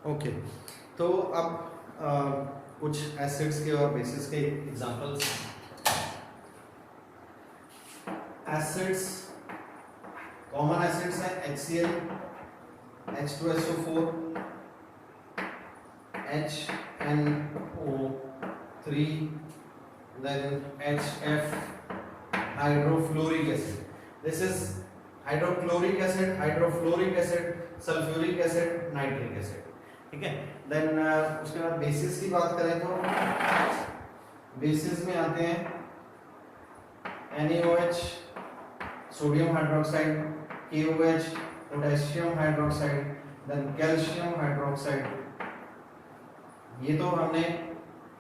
Okay, तो अब कुछ एसिड्स के और बेसिस के एग्जांपल्स। एसिड्स, कॉमन एसिड्स हैं HCl, H2SO4, HNO3, then HF, hydrofluoric acid. This is hydrochloric acid, hydrofluoric acid, sulfuric acid, nitric acid. ठीक है। देन उसके बाद बेसिस की बात करें तो बेसिस में आते हैं NaOH, sodium hydroxide, KOH, potassium hydroxide, then calcium hydroxide. ये तो हमने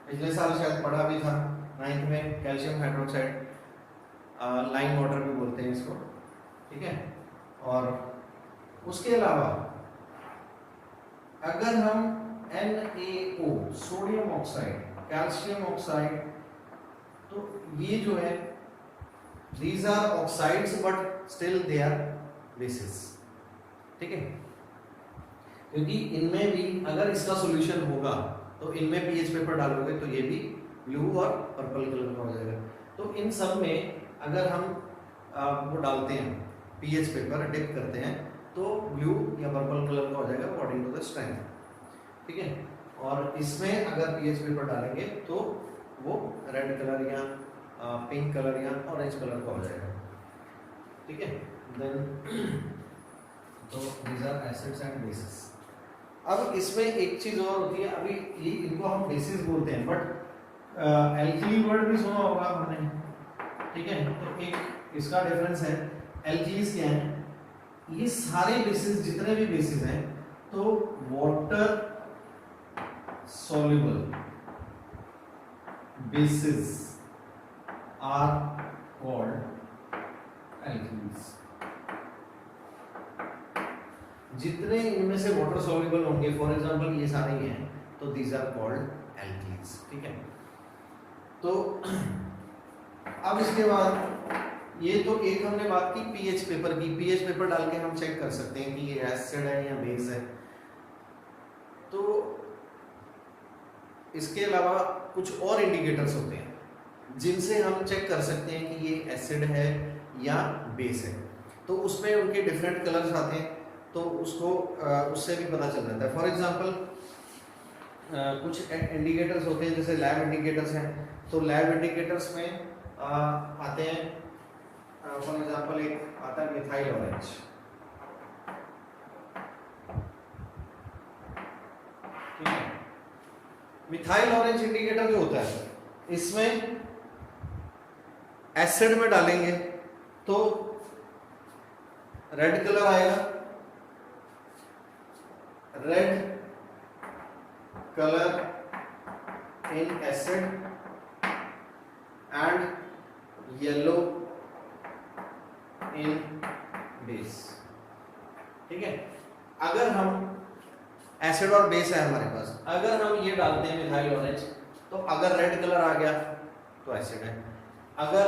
पिछले साल शायद पढ़ा भी था 9th में, कैल्शियम हाइड्रोक्साइड, लाइम वाटर भी बोलते हैं इसको, ठीक है। और उसके अलावा अगर हम NaO, sodium oxide, calcium oxide, तो ये जो है these are oxides but still they are bases, ठीक है। क्योंकि इनमें भी अगर इसका सॉल्यूशन होगा तो इनमें पीएच पेपर डालोगे तो ये भी ब्लू और पर्पल कलर का हो जाएगा। तो इन सब में अगर हम वो डालते हैं पीएच पेपर, डिप करते हैं, तो ब्लू या पर्पल कलर का हो जाएगा अकॉर्डिंग टू द स्ट्रेंथ, ठीक है। और इसमें अगर पीएच पेपर डालेंगे तो वो रेड कलर या पिंक कलर या ऑरेंज कलर का हो जाएगा, ठीक है। देन तो these are acids and bases। अब इसमें एक चीज और होती है, अभी ये इनको हम बेसिस बोलते हैं, बट एल्कीली वर्ड भी सुना होगा हमने, ठीक है। तो एक इसका डिफरेंस है, एल्कीलीज क्या है, ये सारे बेसिस जितने भी बेसिस हैं तो water soluble bases are called alkenes। जितने इनमें से वाटर soluble होंगे, फॉर एग्जांपल ये सारे ही हैं, तो these are called alkenes, ठीक है। तो अब इसके बाद ये तो एक हमने बात की पीएच पेपर की। पीएच पेपर डाल के हम चेक कर सकते हैं कि ये एसिड है या बेस है। तो इसके अलावा कुछ और इंडिकेटर्स होते हैं जिनसे हम चेक कर सकते हैं कि ये एसिड है या बेस है। तो उसमें उनके डिफरेंट कलर्स आते हैं, तो उसको उससे भी पता चल जाता है। फॉर एग्जांपल कुछ इंडिकेटर्स होते हैं जैसे लैब इंडिकेटर्स हैं, तो लैब इंडिकेटर्स में आते हैं, फॉर एग्जांपल एक आता है मिथाइल ऑरेंज, ठीक है। मिथाइल ऑरेंज इंडिकेटर जो होता है, इसमें एसिड में डालेंगे तो रेड कलर आएगा, red colour in acid and yellow in base, ठीक है। अगर हम एसिड और बेस है हमारे पास, अगर हम ये डालते हैं मिथाइल ऑरेंज, तो अगर रेड कलर आ गया तो एसिड है, अगर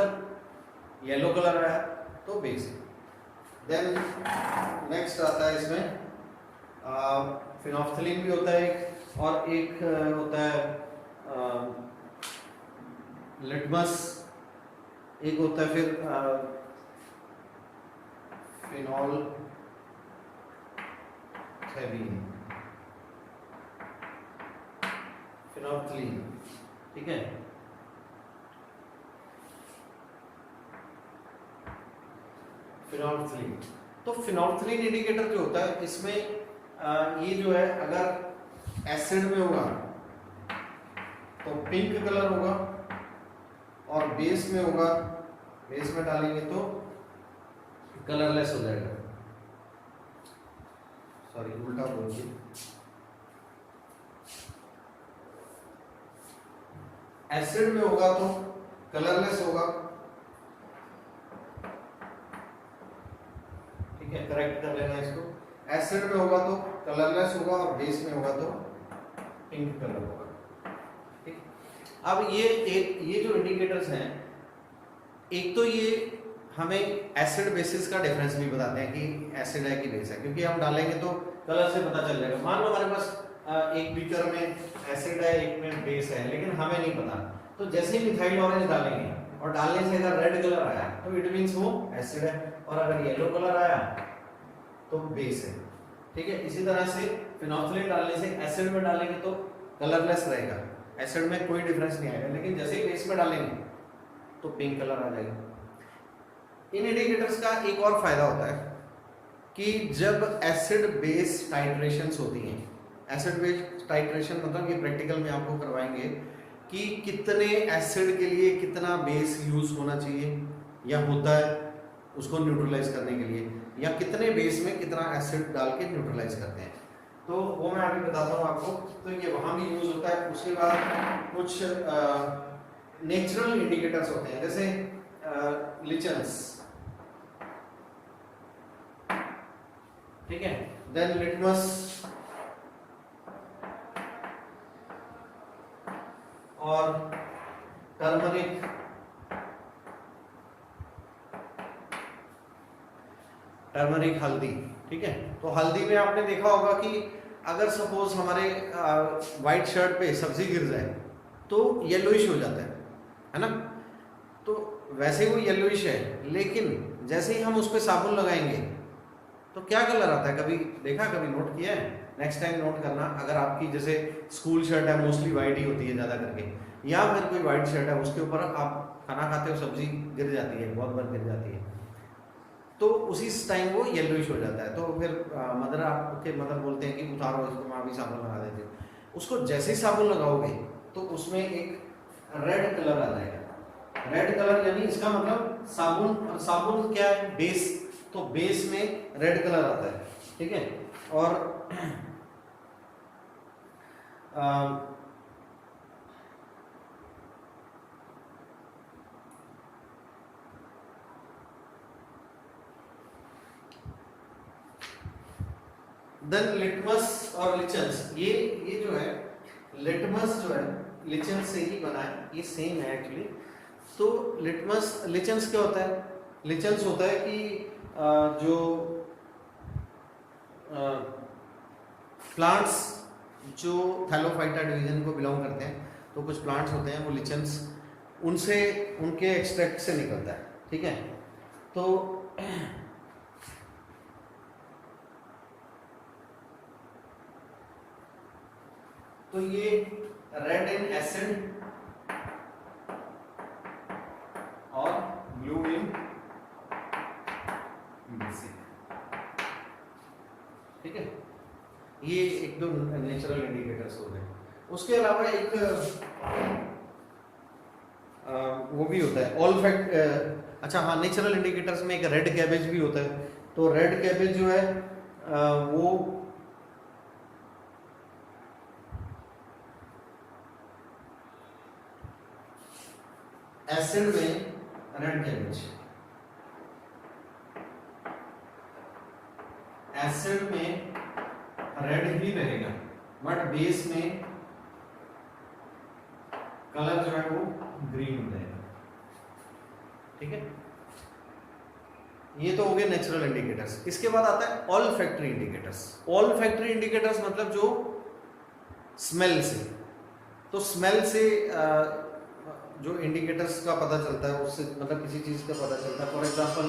येलो कलर आया तो बेस है। देन नेक्स्ट आता है इसमें फिनोल्फथलीन भी होता है एक, और एक होता है लिटमस, एक होता है फिर फिनोल्फथलीन, फिनोल्फथलीन, ठीक है। फिनोल्फथलीन, तो फिनोल्फथलीन इंडिकेटर जो होता है, इसमें ये जो है अगर एसिड में होगा तो पिंक कलर होगा, और बेस में होगा, बेस में डालेंगे तो कलरलेस हो जाएगा। सॉरी, उल्टा बोल दिया, एसिड में होगा तो कलरलेस होगा, ठीक है, करेक्ट कर लेना इसको। एसिड में होगा तो कलरलेस होगा, और बेस में होगा तो पिंक कलर होगा, ठीक। अब ये जो इंडिकेटर्स हैं, एक तो ये हमें एसिड बेसिस का डिफरेंस भी बताते हैं कि एसिड है कि बेस है, क्योंकि हम डालेंगे तो कलर से पता चल जाएगा। मान लो हमारे पास एक बीकर में एसिड है, एक में बेस है, लेकिन हमें नहीं पता। तो जैसे ही मिथाइल ऑरेंज डालेंगे और डालने से अगर रेड कलर आया तो इट मींस वो एसिड है, और अगर येलो कलर आया तो बेस है। ठीक है, इसी तरह से फिनोल्फथालीन डालने से एसिड में डालेंगे तो कलरलेस रहेगा, एसिड में कोई डिफरेंस नहीं आएगा, लेकिन जैसे ही बेस में डालेंगे तो पिंक कलर आ जाएगा। इन इंडिकेटर्स का एक और फायदा होता है कि जब एसिड बेस टाइट्रेशंस होती हैं, एसिड बेस टाइट्रेशन मतलब ये प्रैक्टिकल में आपको करवाएंगे कि कितने एसिड के लिए कितना बेस यूज होना चाहिए या होता है उसको न्यूट्रलाइज करने के लिए, या कितने बेस में कितना एसिड डाल के न्यूट्रलाइज करते हैं, तो वो मैं अभी बताता हूँ आपको। तो ये वहाँ भी यूज होता है। उसके बाद कुछ नेचुरल इंडिकेटर्स होते हैं, जैसे लिचन्स, ठीक है, देन लिटमस और टर्मरिक, टर्मरिक हल्दी। ठीक है, तो हल्दी में आपने देखा होगा कि अगर सपोज हमारे वाइट शर्ट पे सब्जी गिर जाए तो येलोइश हो जाता है ना, तो वैसे वो येलोइश है, लेकिन जैसे ही हम उस पर साबुन लगाएंगे तो क्या कलर आता है, कभी देखा, कभी नोट किया है? नेक्स्ट टाइम नोट करना, अगर आपकी जैसे स्कूल शर्ट है मोस्टली वाइट ही होती है ज़्यादा करके, या फिर कोई वाइट शर्ट है उसके ऊपर आप खाना खाते हो सब्जी गिर जाती है, बहुत बार गिर जाती है, तो उसी टाइम वो येलोइश हो जाता है। तो फिर मदर आपके मदर बोलते हैं कि उतारो इसको, माँ भी साबुन लगा देते हैं। उसको जैसे ही साबुन लगाओगे तो उसमें एक रेड कलर आ जाएगा। रेड कलर यानी इसका मतलब साबुन, साबुन क्या है, बेस, तो बेस में रेड कलर आता है। ठीक है, और देन लिटमस और लिचन्स, ये जो है लिटमस जो है लिचन्स से ही बना है, ये सेम है एक्चुअली। तो लिटमस, लिचन्स क्या होता है? लिचन्स होता है कि जो प्लांट्स जो थैलोफाइटा डिवीजन को बिलोंग करते हैं, तो कुछ प्लांट्स होते हैं वो लिचन्स, उनसे उनके एक्सट्रैक्ट से निकलता है। ठीक है, तो ये रेड इन एसिड और ब्लू इन बेसिक। ठीक है, ये एक दो नेचुरल इंडिकेटर्स हो गए। उसके अलावा एक वो भी होता है ऑल्फैक्ट, अच्छा हाँ, नेचुरल इंडिकेटर्स में एक रेड कैबेज भी होता है। तो रेड कैबेज जो है वो एसिड में रेड कैबेज, एसिड में रेड ही रहेगा, बट बेस में कलर जो है वो ग्रीन हो जाएगा। ठीक है, ये तो हो गए नेचुरल इंडिकेटर्स। इसके बाद आता है all factory indicators. All factory indicators मतलब जो स्मेल से, तो स्मेल से जो इंडिकेटर्स का पता चलता है, उससे मतलब किसी चीज का पता चलता है। For example